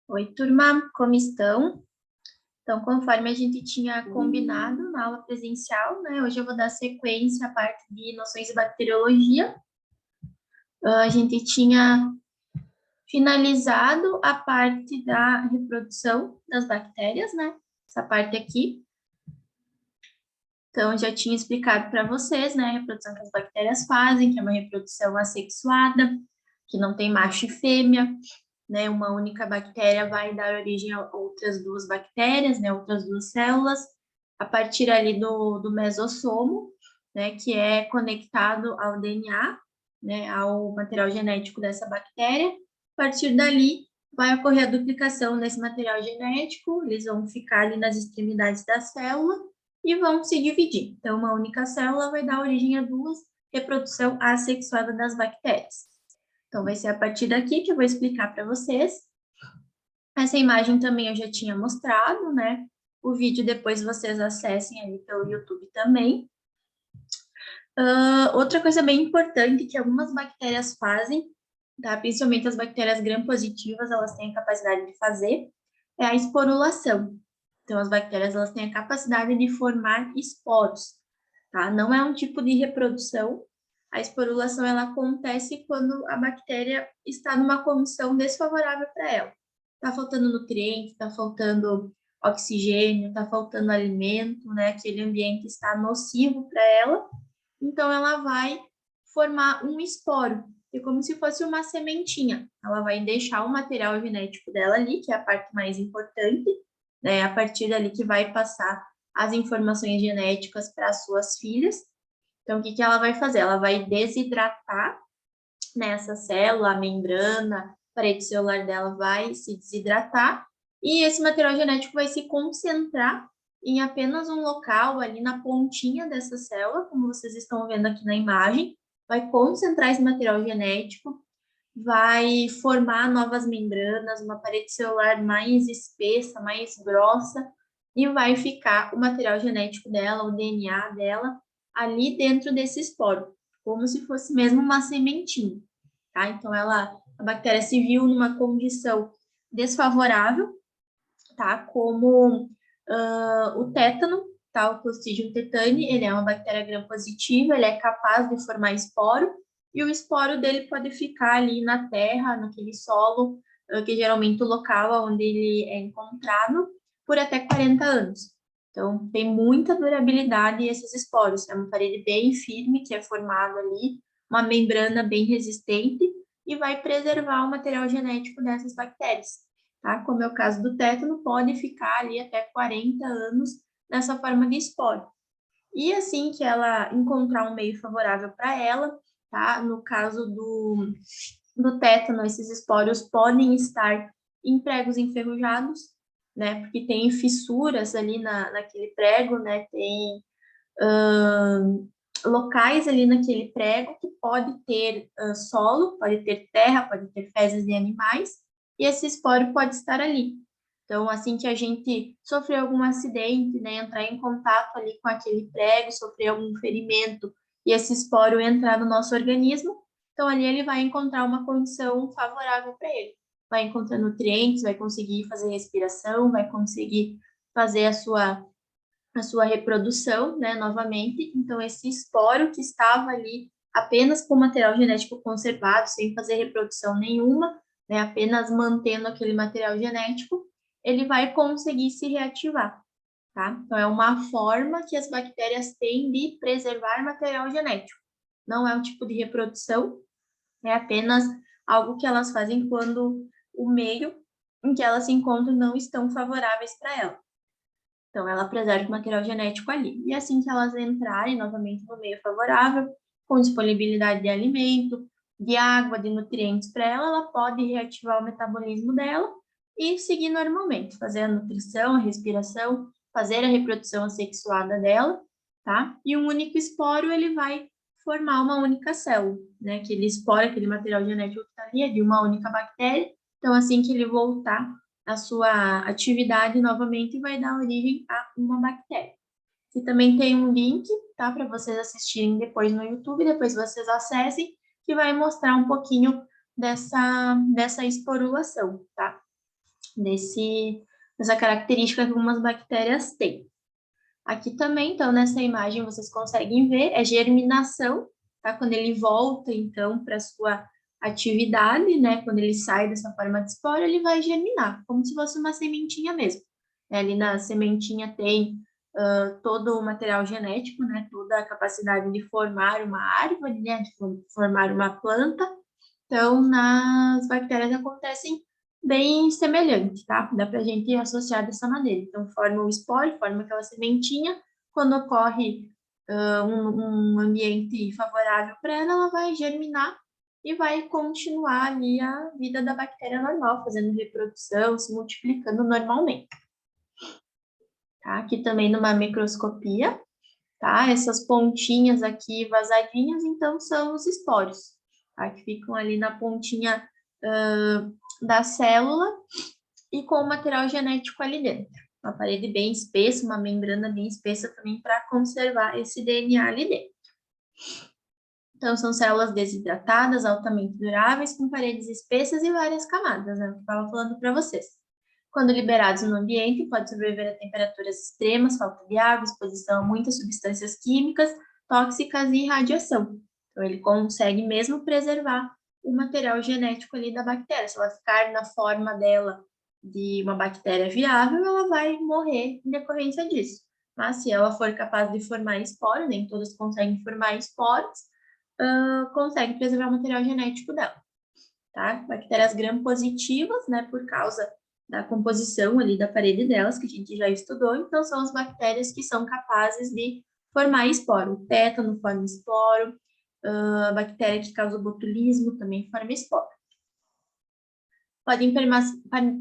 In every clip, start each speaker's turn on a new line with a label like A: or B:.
A: Oi, turma, como estão? Então, conforme a gente tinha combinado na aula presencial, né? Hoje eu vou dar sequência à parte de noções de bacteriologia. A gente tinha finalizado a parte da reprodução das bactérias, né? Essa parte aqui. Então, já tinha explicado para vocês, né? A reprodução que as bactérias fazem, que é uma reprodução assexuada, que não tem macho e fêmea, né? Uma única bactéria vai dar origem a outras duas bactérias, né? Outras duas células, a partir ali do mesossomo, né? Que é conectado ao DNA, né? Ao material genético dessa bactéria. A partir dali, vai ocorrer a duplicação desse material genético, eles vão ficar ali nas extremidades da célula e vão se dividir. Então, uma única célula vai dar origem a duas, reprodução assexuada das bactérias. Então, vai ser a partir daqui que eu vou explicar para vocês. Essa imagem também eu já tinha mostrado, né? O vídeo depois vocês acessem ali pelo YouTube também. Outra coisa bem importante que algumas bactérias fazem, tá? Principalmente as bactérias gram-positivas, elas têm a capacidade de fazer, é a esporulação. Então, as bactérias, elas têm a capacidade de formar esporos, tá? Não é um tipo de reprodução. A esporulação, ela acontece quando a bactéria está numa condição desfavorável para ela. Está faltando nutriente, está faltando oxigênio, está faltando alimento, né? Aquele ambiente está nocivo para ela. Então, ela vai formar um esporo, que é como se fosse uma sementinha. Ela vai deixar o material genético dela ali, que é a parte mais importante, né? A partir dali que vai passar as informações genéticas para as suas filhas. Então, o que ela vai fazer? Ela vai desidratar nessa célula, a membrana, a parede celular dela vai se desidratar e esse material genético vai se concentrar em apenas um local ali na pontinha dessa célula, como vocês estão vendo aqui na imagem, vai concentrar esse material genético, vai formar novas membranas, uma parede celular mais espessa, mais grossa, e vai ficar o material genético dela, o DNA dela, ali dentro desse esporo, como se fosse mesmo uma sementinha, tá? Então, a bactéria se viu numa condição desfavorável, tá? Como o tétano, tá? O Clostridium tetani, ele é uma bactéria gram-positiva, ele é capaz de formar esporo, e o esporo dele pode ficar ali na terra, naquele solo, que geralmente é o local onde ele é encontrado, por até 40 anos. Então, tem muita durabilidade esses esporos. É uma parede bem firme que é formada ali, uma membrana bem resistente, e vai preservar o material genético dessas bactérias, tá? Como é o caso do tétano, pode ficar ali até 40 anos nessa forma de esporo. E assim que ela encontrar um meio favorável para ela, tá? No caso do tétano, esses esporos podem estar em pregos enferrujados, né? Porque tem fissuras ali naquele prego, né? Tem locais ali naquele prego que pode ter solo, pode ter terra, pode ter fezes de animais, e esse esporo pode estar ali. Então, assim que a gente sofrer algum acidente, né, entrar em contato ali com aquele prego, sofrer algum ferimento e esse esporo entrar no nosso organismo, então ali ele vai encontrar uma condição favorável para ele. Vai encontrar nutrientes, vai conseguir fazer respiração, vai conseguir fazer a sua reprodução, né, novamente. Então, esse esporo que estava ali apenas com material genético conservado, sem fazer reprodução nenhuma, né, apenas mantendo aquele material genético, ele vai conseguir se reativar, tá? Então, é uma forma que as bactérias têm de preservar material genético. Não é um tipo de reprodução, é apenas algo que elas fazem quando o meio em que elas se encontram não estão favoráveis para ela. Então, ela preserva o material genético ali. E assim que elas entrarem novamente no meio favorável, com disponibilidade de alimento, de água, de nutrientes para ela, ela pode reativar o metabolismo dela e seguir normalmente, fazer a nutrição, a respiração, fazer a reprodução assexuada dela, tá? E um único esporo, ele vai formar uma única célula, né? Aquele esporo, aquele material genético que está ali é de uma única bactéria. Então, assim que ele voltar a sua atividade novamente vai dar origem a uma bactéria. E também tem um link, tá, para vocês assistirem depois no YouTube, depois vocês acessem, que vai mostrar um pouquinho dessa esporulação, tá? dessa característica que algumas bactérias têm. Aqui também, então, nessa imagem, vocês conseguem ver, é germinação, tá? Quando ele volta, então, para a sua atividade, né? Quando ele sai dessa forma de esporo, ele vai germinar, como se fosse uma sementinha mesmo. Ali na sementinha tem todo o material genético, né? Toda a capacidade de formar uma árvore, né? De formar uma planta. Então, nas bactérias acontecem bem semelhante, tá? Dá para a gente associar dessa maneira. Então, forma o esporo, forma aquela sementinha. Quando ocorre um ambiente favorável para ela, ela vai germinar e vai continuar ali a vida da bactéria normal, fazendo reprodução, se multiplicando normalmente. Tá? Aqui também numa microscopia, tá? Essas pontinhas aqui vazadinhas, então, são os esporos, tá? Que ficam ali na pontinha da célula e com o material genético ali dentro. Uma parede bem espessa, uma membrana bem espessa também para conservar esse DNA ali dentro. Então, são células desidratadas, altamente duráveis, com paredes espessas e várias camadas, né? Eu estava falando para vocês. Quando liberados no ambiente, pode sobreviver a temperaturas extremas, falta de água, exposição a muitas substâncias químicas, tóxicas e radiação. Então, ele consegue mesmo preservar o material genético ali da bactéria. Se ela ficar na forma dela de uma bactéria viável, ela vai morrer em decorrência disso. Mas se ela for capaz de formar esporos, nem todas conseguem formar esporos, consegue preservar o material genético dela. Tá? Bactérias gram-positivas, né, por causa da composição ali da parede delas, que a gente já estudou, então são as bactérias que são capazes de formar esporo. O tétano forma esporo, a bactéria que causa o botulismo também forma esporo. Podem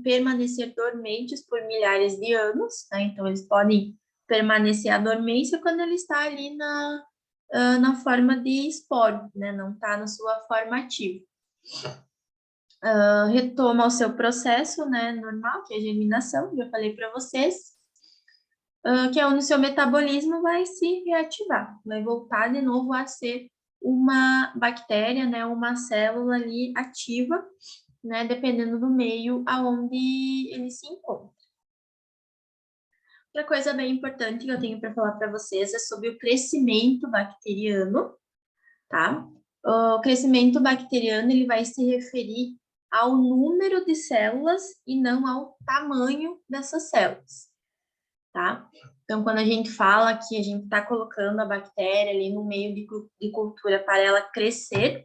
A: permanecer dormentes por milhares de anos, tá? Então eles podem permanecer a dormência quando ele está ali na forma de esporo, né? Não está na sua forma ativa. Retoma o seu processo, né, normal, que é a germinação, já falei para vocês, que é onde o seu metabolismo vai se reativar, vai voltar de novo a ser uma bactéria, né, uma célula ali ativa, né, dependendo do meio aonde ele se encontra. Outra coisa bem importante que eu tenho para falar para vocês é sobre o crescimento bacteriano, tá? O crescimento bacteriano, ele vai se referir ao número de células e não ao tamanho dessas células, tá? Então, quando a gente fala que a gente está colocando a bactéria ali no meio de cultura para ela crescer,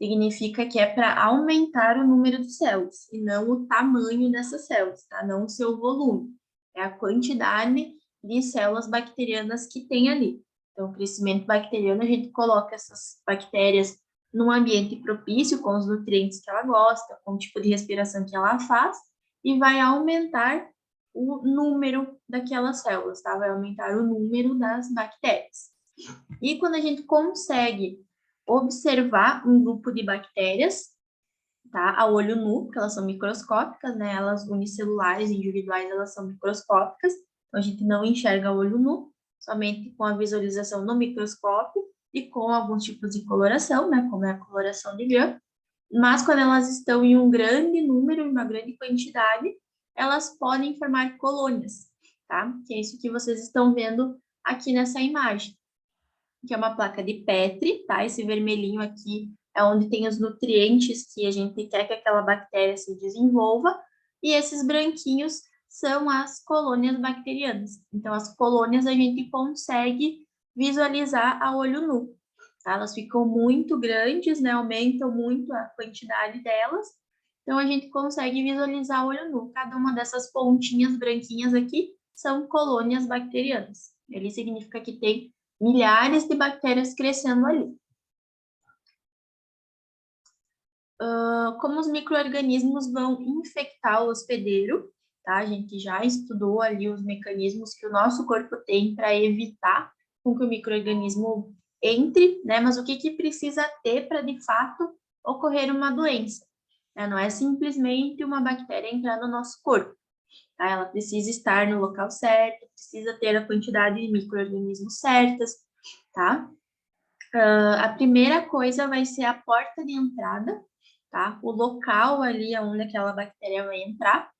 A: significa que é para aumentar o número de células e não o tamanho dessas células, tá? Não o seu volume, é a quantidade de células bacterianas que tem ali. Então, o crescimento bacteriano, a gente coloca essas bactérias num ambiente propício, com os nutrientes que ela gosta, com o tipo de respiração que ela faz, e vai aumentar o número daquelas células, tá? Vai aumentar o número das bactérias. E quando a gente consegue observar um grupo de bactérias, tá? A olho nu, porque elas são microscópicas, né? Elas unicelulares, individuais, elas são microscópicas, então a gente não enxerga a olho nu, somente com a visualização no microscópio e com alguns tipos de coloração, né? Como é a coloração de Gram. Mas quando elas estão em um grande número, em uma grande quantidade, elas podem formar colônias, tá? Que é isso que vocês estão vendo aqui nessa imagem, que é uma placa de Petri, tá? Esse vermelhinho aqui é onde tem os nutrientes que a gente quer que aquela bactéria se desenvolva, e esses branquinhos são as colônias bacterianas. Então, as colônias a gente consegue visualizar a olho nu, tá? Elas ficam muito grandes, né? Aumentam muito a quantidade delas, então a gente consegue visualizar a olho nu. Cada uma dessas pontinhas branquinhas aqui são colônias bacterianas. Ele significa que tem milhares de bactérias crescendo ali. Como os micro-organismos vão infectar o hospedeiro, tá? A gente já estudou ali os mecanismos que o nosso corpo tem para evitar com que o micro-organismo entre, né? Mas o que precisa ter para, de fato, ocorrer uma doença? Não é simplesmente uma bactéria entrar no nosso corpo, tá? Ela precisa estar no local certo, precisa ter a quantidade de micro-organismos certas, tá? A primeira coisa vai ser a porta de entrada, tá? O local ali onde aquela bactéria vai entrar.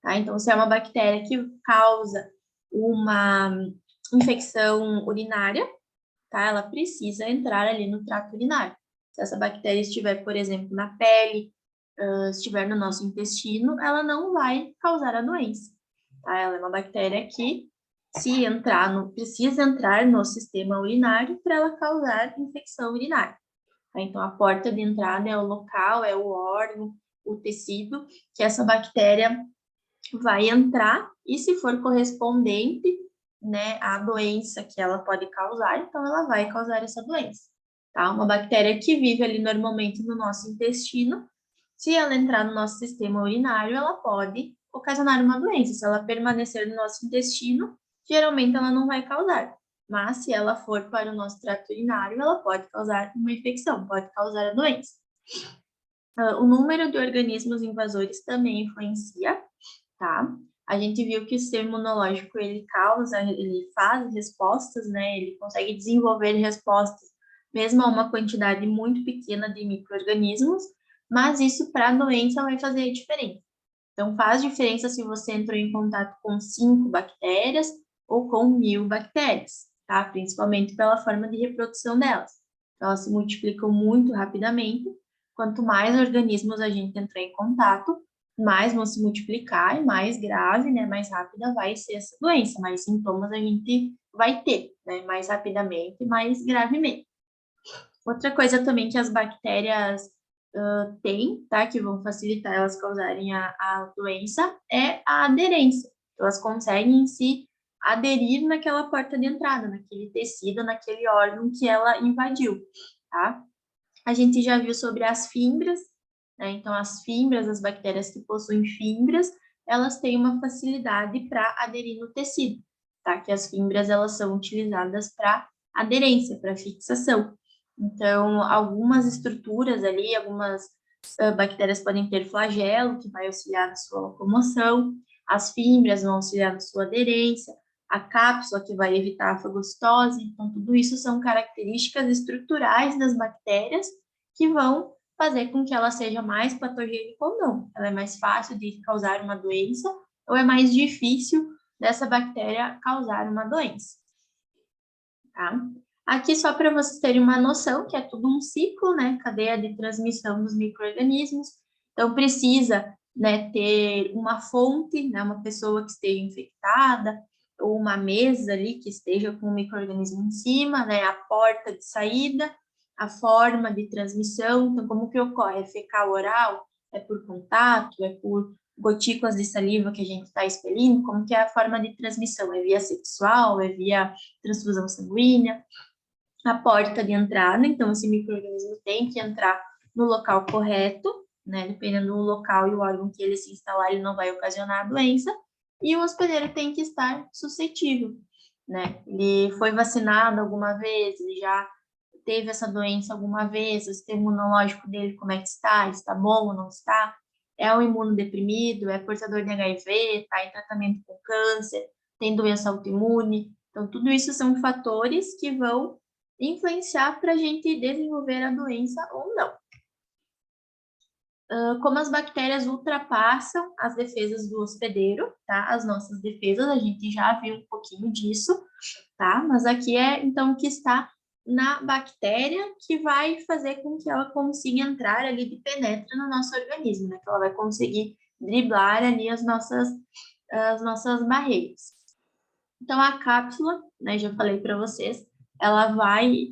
A: tá? Então, se é uma bactéria que causa uma infecção urinária, tá? Ela precisa entrar ali no trato urinário. Se essa bactéria estiver, por exemplo, na pele, estiver no nosso intestino, ela não vai causar a doença, tá? Ela é uma bactéria que, se entrar precisa entrar no sistema urinário para ela causar infecção urinária. Tá? Então, a porta de entrada é o local, é o órgão, o tecido que essa bactéria vai entrar e, se for correspondente, né, à doença que ela pode causar, então ela vai causar essa doença, tá? Uma bactéria que vive ali normalmente no nosso intestino, se ela entrar no nosso sistema urinário, ela pode ocasionar uma doença. Se ela permanecer no nosso intestino, geralmente ela não vai causar. Mas se ela for para o nosso trato urinário, ela pode causar uma infecção, pode causar a doença. O número de organismos invasores também influencia, tá? A gente viu que o sistema imunológico, ele faz respostas, né? Ele consegue desenvolver respostas, mesmo a uma quantidade muito pequena de micro-organismos, mas isso para a doença vai fazer diferença. Então, faz diferença se você entrou em contato com 5 bactérias ou com 1000 bactérias, tá? Principalmente pela forma de reprodução delas. Então, elas se multiplicam muito rapidamente. Quanto mais organismos a gente entrar em contato, mais vão se multiplicar e mais grave, né, mais rápida vai ser essa doença, mais sintomas a gente vai ter, né, mais rapidamente, mais gravemente. Outra coisa também que as bactérias têm, tá, que vão facilitar elas causarem a doença, é a aderência. Então, elas conseguem se aderir naquela porta de entrada, naquele tecido, naquele órgão que ela invadiu, tá? A gente já viu sobre as fibras, né? Então, as fibras, as bactérias que possuem fibras, elas têm uma facilidade para aderir no tecido, tá? Que as fibras, elas são utilizadas para aderência, para fixação. Então, algumas estruturas ali, algumas bactérias podem ter flagelo, que vai auxiliar na sua locomoção, as fibras vão auxiliar na sua aderência, a cápsula, que vai evitar a fagocitose. Então, tudo isso são características estruturais das bactérias que vão fazer com que ela seja mais patogênica ou não. Ela é mais fácil de causar uma doença ou é mais difícil dessa bactéria causar uma doença, tá? Aqui, só para vocês terem uma noção, que é tudo um ciclo, né? Cadeia de transmissão dos micro-organismos. Então, precisa, né, ter uma fonte, né? Uma pessoa que esteja infectada, ou uma mesa ali que esteja com o micro-organismo em cima, né? A porta de saída, a forma de transmissão. Então, como que ocorre? É fecal oral? É por contato? É por gotículas de saliva que a gente está expelindo? Como que é a forma de transmissão? É via sexual? É via transfusão sanguínea? A porta de entrada, então esse micro-organismo tem que entrar no local correto, né? Dependendo do local e o órgão que ele se instalar, ele não vai ocasionar a doença. E o hospedeiro tem que estar suscetível, né? Ele foi vacinado alguma vez, ele já teve essa doença alguma vez, o sistema imunológico dele como é que está? Está bom ou não está? É um imunodeprimido, é portador de HIV, está em tratamento com câncer, tem doença autoimune. Então, tudo isso são fatores que vão influenciar para a gente desenvolver a doença ou não. Como as bactérias ultrapassam as defesas do hospedeiro, tá? As nossas defesas, a gente já viu um pouquinho disso, tá? Mas aqui é, então, o que está na bactéria que vai fazer com que ela consiga entrar ali de penetra no nosso organismo, né? Que ela vai conseguir driblar ali as nossas barreiras. Então, a cápsula, né, já falei para vocês, ela vai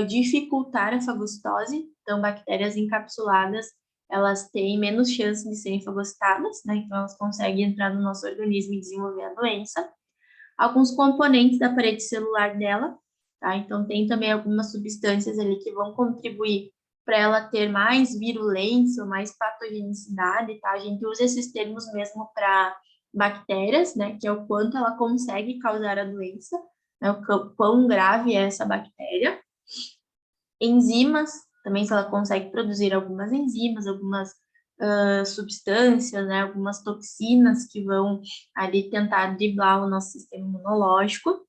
A: dificultar a fagocitose. Então, bactérias encapsuladas, elas têm menos chance de serem fagocitadas, né? Então, elas conseguem entrar no nosso organismo e desenvolver a doença. Alguns componentes da parede celular dela, tá? Então, tem também algumas substâncias ali que vão contribuir para ela ter mais virulência ou mais patogenicidade, tá? A gente usa esses termos mesmo para bactérias, né? Que é o quanto ela consegue causar a doença, né? O quão grave é essa bactéria. Enzimas, também se ela consegue produzir algumas enzimas, algumas substâncias, né? Algumas toxinas que vão ali tentar driblar o nosso sistema imunológico.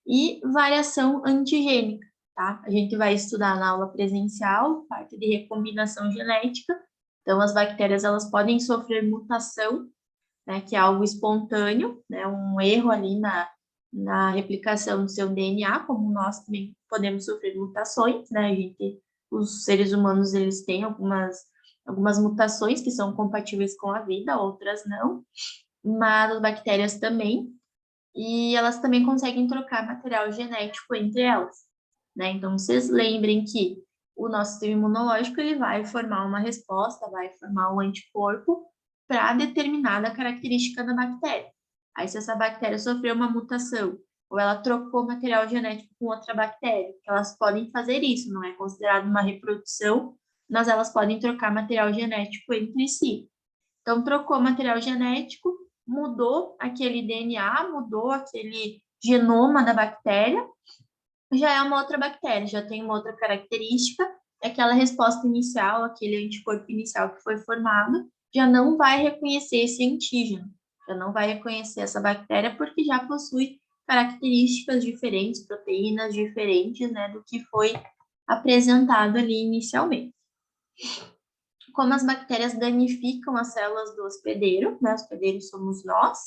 A: E variação antigênica, tá? A gente vai estudar na aula presencial, parte de recombinação genética. Então, as bactérias, elas podem sofrer mutação, né, que é algo espontâneo, né, um erro ali na replicação do seu DNA, como nós também podemos sofrer mutações, né, os seres humanos, eles têm algumas mutações que são compatíveis com a vida, outras não, mas as bactérias também, e elas também conseguem trocar material genético entre elas, né? Então, vocês lembrem que o nosso sistema imunológico ele vai formar uma resposta, vai formar um anticorpo para determinada característica da bactéria. Aí, se essa bactéria sofreu uma mutação ou ela trocou material genético com outra bactéria, elas podem fazer isso, não é considerado uma reprodução, mas elas podem trocar material genético entre si. Então, trocou material genético, mudou aquele DNA, mudou aquele genoma da bactéria, já é uma outra bactéria, já tem uma outra característica, aquela resposta inicial, aquele anticorpo inicial que foi formado, já não vai reconhecer esse antígeno, já não vai reconhecer essa bactéria porque já possui características diferentes, proteínas diferentes, né, do que foi apresentado ali inicialmente. Como as bactérias danificam as células do hospedeiro, né? Hospedeiros somos nós.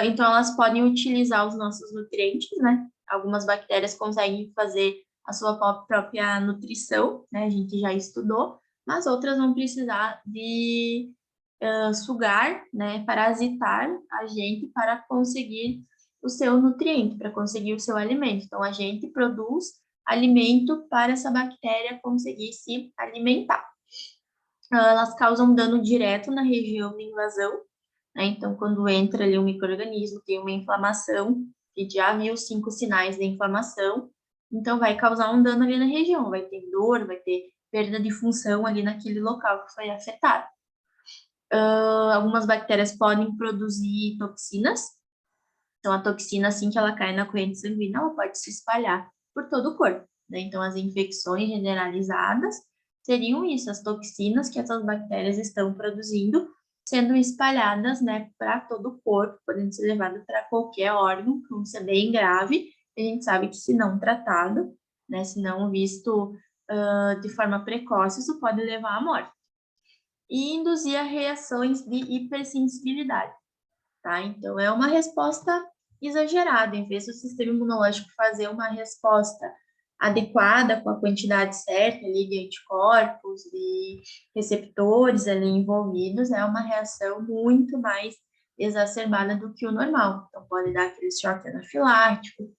A: Então, elas podem utilizar os nossos nutrientes, né? Algumas bactérias conseguem fazer a sua própria nutrição, né? A gente já estudou, mas outras vão precisar de sugar, né? Parasitar a gente para conseguir o seu nutriente, para conseguir o seu alimento. Então, a gente produz alimento para essa bactéria conseguir se alimentar. Elas causam dano direto na região de invasão, né? Então, quando entra ali um micro-organismo, tem uma inflamação, e já viu 5 sinais de inflamação, então vai causar um dano ali na região, vai ter dor, vai ter perda de função ali naquele local que foi afetado. Algumas bactérias podem produzir toxinas, então a toxina, assim que ela cai na corrente sanguínea, ela pode se espalhar por todo o corpo, né? Então, as infecções generalizadas seriam isso, as toxinas que essas bactérias estão produzindo, sendo espalhadas, né, para todo o corpo, podendo ser levadas para qualquer órgão, então isso é bem grave, a gente sabe que se não tratado, né, se não visto de forma precoce, isso pode levar à morte. E induzir a reações de hipersensibilidade, tá? Então, é uma resposta exagerada, em vez do sistema imunológico fazer uma resposta adequada, com a quantidade certa ali de anticorpos, de receptores ali envolvidos, é uma reação muito mais exacerbada do que o normal. Então, pode dar aquele choque anafilático,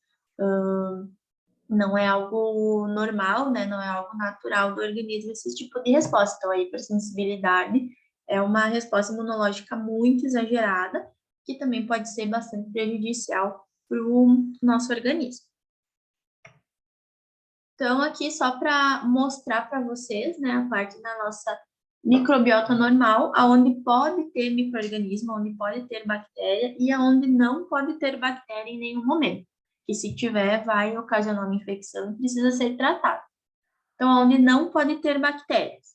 A: não é algo normal, né? Não é algo natural do organismo esse tipo de resposta. Então, a hipersensibilidade é uma resposta imunológica muito exagerada, que também pode ser bastante prejudicial para o nosso organismo. Então, aqui só para mostrar para vocês, né, a parte da nossa microbiota normal, aonde pode ter micro-organismo, onde pode ter bactéria e aonde não pode ter bactéria em nenhum momento. Que se tiver, vai ocasionar uma infecção e precisa ser tratado. Então, onde não pode ter bactérias?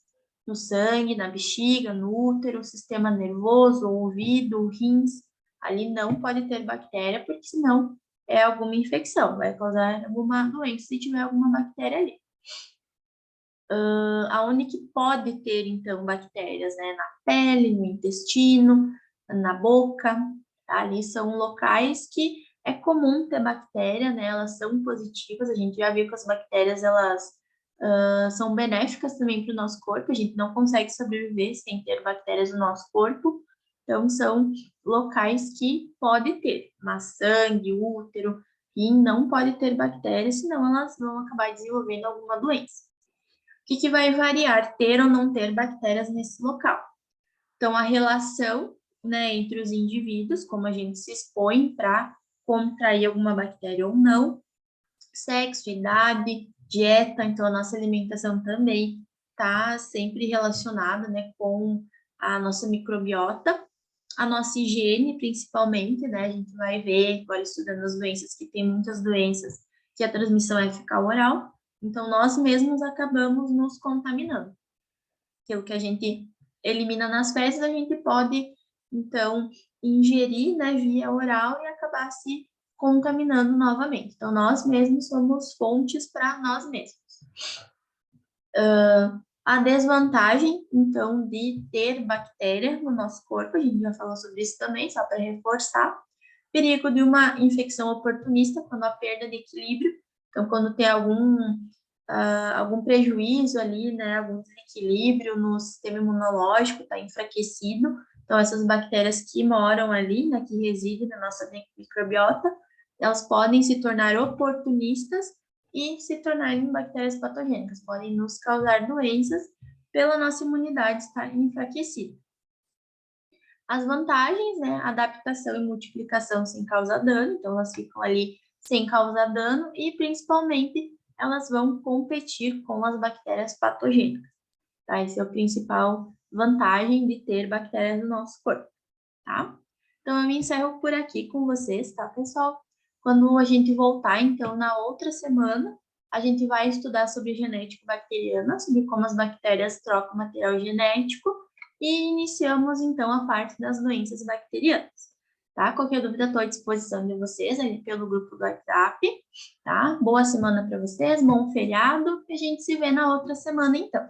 A: No sangue, na bexiga, no útero, sistema nervoso, ouvido, rins, ali não pode ter bactéria, porque senão é alguma infecção, vai causar alguma doença se tiver alguma bactéria ali. Aonde que pode ter, então, bactérias, né? Na pele, no intestino, na boca, tá? Ali são locais que é comum ter bactéria, né? Elas são positivas, a gente já viu que as bactérias, elas são benéficas também para o nosso corpo, a gente não consegue sobreviver sem ter bactérias no nosso corpo, então são locais que pode ter, mas sangue, útero, rim, não pode ter bactérias, senão elas vão acabar desenvolvendo alguma doença. O que vai variar, ter ou não ter bactérias nesse local? Então, a relação, né, entre os indivíduos, como a gente se expõe para contrair alguma bactéria ou não, sexo, idade, dieta, então a nossa alimentação também está sempre relacionada, né, com a nossa microbiota, a nossa higiene, principalmente, né, a gente vai ver, agora estudando as doenças, que tem muitas doenças que a transmissão é fecal-oral, então nós mesmos acabamos nos contaminando. Aquilo que a gente elimina nas fezes, a gente pode, então, ingerir, né, via oral e acabar se contaminando novamente. Então, nós mesmos somos fontes para nós mesmos. A desvantagem, então, de ter bactéria no nosso corpo, a gente já falou sobre isso também, só para reforçar. Perigo de uma infecção oportunista, quando a perda de equilíbrio, então, quando tem algum prejuízo ali, né, algum desequilíbrio no sistema imunológico, está enfraquecido, então essas bactérias que moram ali, né, que residem na nossa microbiota, elas podem se tornar oportunistas e se tornarem bactérias patogênicas, podem nos causar doenças pela nossa imunidade estar enfraquecida. As vantagens, né, adaptação e multiplicação sem causar dano, então elas ficam ali sem causar dano e principalmente elas vão competir com as bactérias patogênicas, tá? Esse é o principal vantagem de ter bactérias no nosso corpo, tá? Então, eu me encerro por aqui com vocês, tá, pessoal? Quando a gente voltar, então, na outra semana, a gente vai estudar sobre genética bacteriana, sobre como as bactérias trocam material genético e iniciamos, então, a parte das doenças bacterianas, tá? Qualquer dúvida, estou à disposição de vocês ali pelo grupo do WhatsApp, tá? Boa semana para vocês, bom feriado e a gente se vê na outra semana, então.